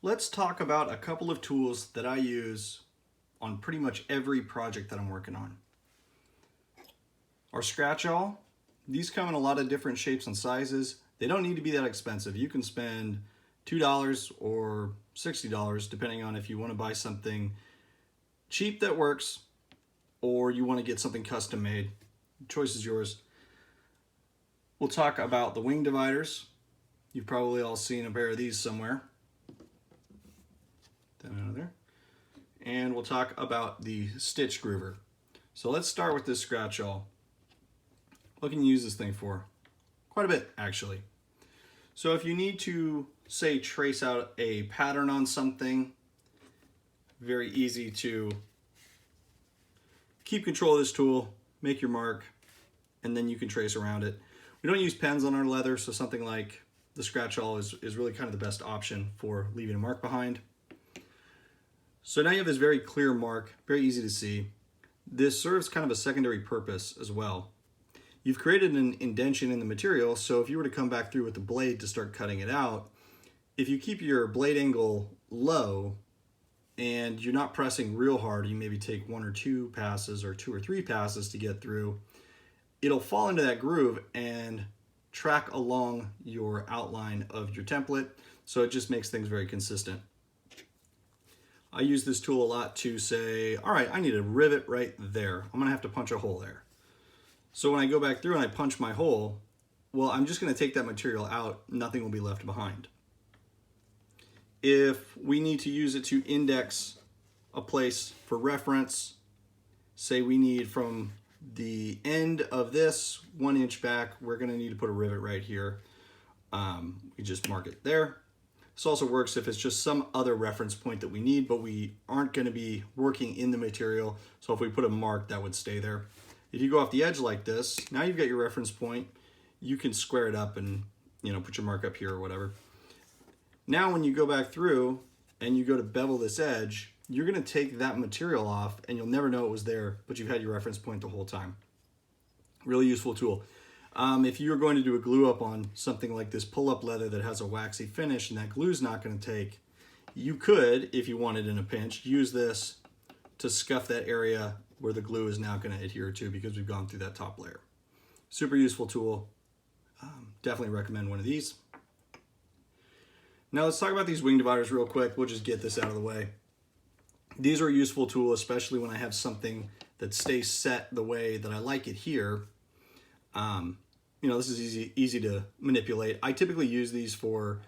Let's talk about a couple of tools that I use on pretty much every project that I'm working on. Our scratch awl, these come in a lot of different shapes and sizes. They don't need to be that expensive. You can spend $2 or $60 depending on if you want to buy something cheap that works or you want to get something custom made. The choice is yours. We'll talk about the wing dividers. You've probably all seen a pair of these somewhere. Out of there. And we'll talk about the stitch groover. So let's start with this scratch awl. What can you use this thing for? Quite a bit, actually. So if you need to, say, trace out a pattern on something, very easy to keep control of this tool, make your mark, and then you can trace around it. We don't use pens on our leather, so something like the scratch awl is really kind of the best option for leaving a mark behind. So now you have this very clear mark, very easy to see. This serves kind of a secondary purpose as well. You've created an indentation in the material, so if you were to come back through with the blade to start cutting it out, if you keep your blade angle low and you're not pressing real hard, you maybe take 1 or 2 passes or 2 or 3 passes to get through, it'll fall into that groove and track along your outline of your template, so it just makes things very consistent. I use this tool a lot to say, all right, I need a rivet right there. I'm gonna have to punch a hole there. So when I go back through and I punch my hole, well, I'm just gonna take that material out, nothing will be left behind. If we need to use it to index a place for reference, say we need from the end of this 1 inch back, we're gonna need to put a rivet right here. We just mark it there. This also works if it's just some other reference point that we need, but we aren't going to be working in the material. So if we put a mark, that would stay there. If you go off the edge like this, now you've got your reference point. You can square it up and put your mark up here or whatever. Now when you go back through and you go to bevel this edge, you're going to take that material off and you'll never know it was there, but you've had your reference point the whole time. Really useful tool. If you're going to do a glue up on something like this pull-up leather that has a waxy finish and that glue's not going to take, you could, if you wanted in a pinch, use this to scuff that area where the glue is now going to adhere to because we've gone through that top layer. Super useful tool. Definitely recommend one of these. Now let's talk about these wing dividers real quick. We'll just get this out of the way. These are a useful tool, especially when I have something that stays set the way that I like it here. This is easy to manipulate. I typically use these for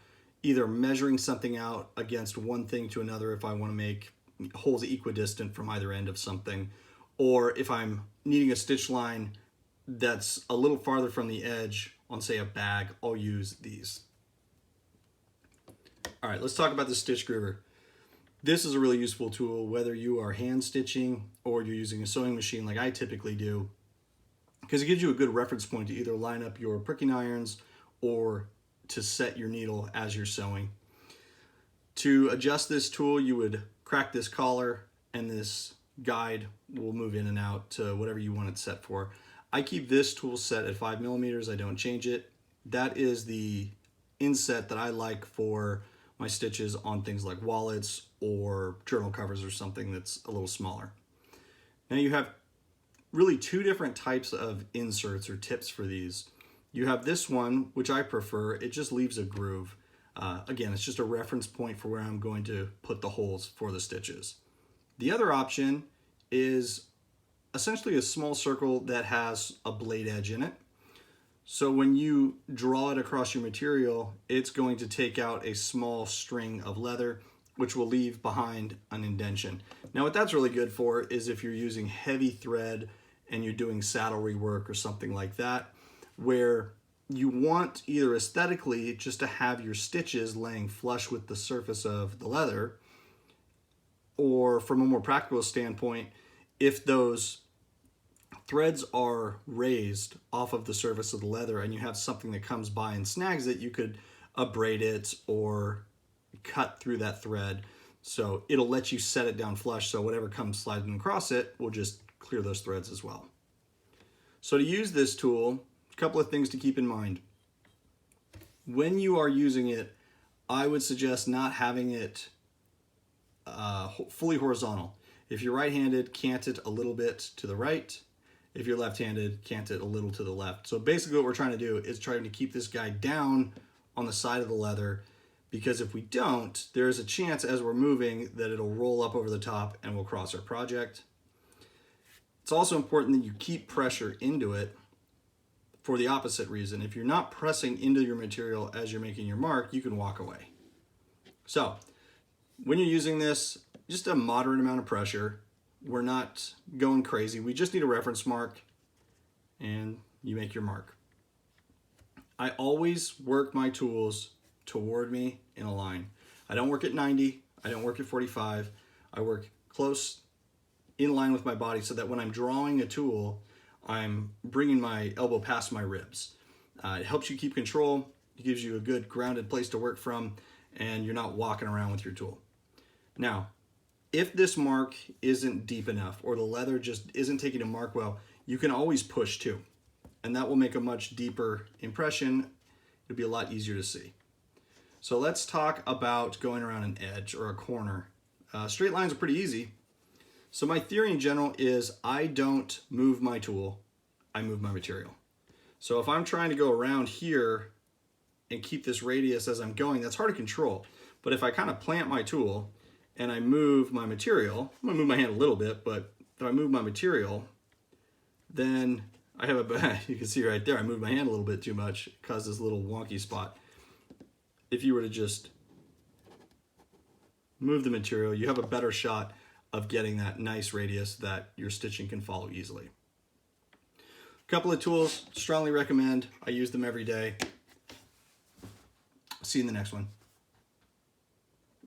either measuring something out against one thing to another if I want to make holes equidistant from either end of something, or if I'm needing a stitch line that's a little farther from the edge on, say, a bag, I'll use these. All right, let's talk about the stitch groover. This is a really useful tool, whether you are hand stitching or you're using a sewing machine like I typically do, because it gives you a good reference point to either line up your pricking irons or to set your needle as you're sewing. To adjust this tool, you would crack this collar and this guide will move in and out to whatever you want it set for. I keep this tool set at 5 millimeters. I don't change it. That is the inset that I like for my stitches on things like wallets or journal covers or something that's a little smaller. Now you have really 2 different types of inserts or tips for these. You have this one, which I prefer. It just leaves a groove. Again, it's just a reference point for where I'm going to put the holes for the stitches. The other option is essentially a small circle that has a blade edge in it. So when you draw it across your material, it's going to take out a small string of leather, which will leave behind an indentation. Now what that's really good for is if you're using heavy thread and you're doing saddlery work or something like that, where you want either aesthetically just to have your stitches laying flush with the surface of the leather, or from a more practical standpoint, if those threads are raised off of the surface of the leather and you have something that comes by and snags it, you could abrade it or cut through that thread. So it'll let you set it down flush, so whatever comes sliding across it will just clear those threads as well. So to use this tool, a couple of things to keep in mind. When you are using it I would suggest not having it fully horizontal. If you're right-handed, cant it a little bit to the right. If you're left-handed, cant it a little to the left. So basically what we're trying to do is trying to keep this guy down on the side of the leather, because if we don't, there's a chance as we're moving that it'll roll up over the top and we'll cross our project. It's also important that you keep pressure into it for the opposite reason. If you're not pressing into your material as you're making your mark, you can walk away. So when you're using this, just a moderate amount of pressure. We're not going crazy. We just need a reference mark and you make your mark. I always work my tools toward me in a line. I don't work at 90. I don't work at 45. I work close in line with my body so that when I'm drawing a tool, I'm bringing my elbow past my ribs. It helps you keep control. It gives you a good grounded place to work from, and you're not walking around with your tool. Now, if this mark isn't deep enough or the leather just isn't taking a mark well, you can always push too. And that will make a much deeper impression. It'll be a lot easier to see. So let's talk about going around an edge or a corner. Straight lines are pretty easy. So my theory in general is I don't move my tool, I move my material. So if I'm trying to go around here and keep this radius as I'm going, that's hard to control. But if I kind of plant my tool and I move my material, I'm gonna move my hand a little bit, but if I move my material, then I have you can see right there, I moved my hand a little bit too much, it caused this little wonky spot. If you were to just move the material, you have a better shot of getting that nice radius that your stitching can follow easily. A couple of tools, strongly recommend. I use them every day. See you in the next one.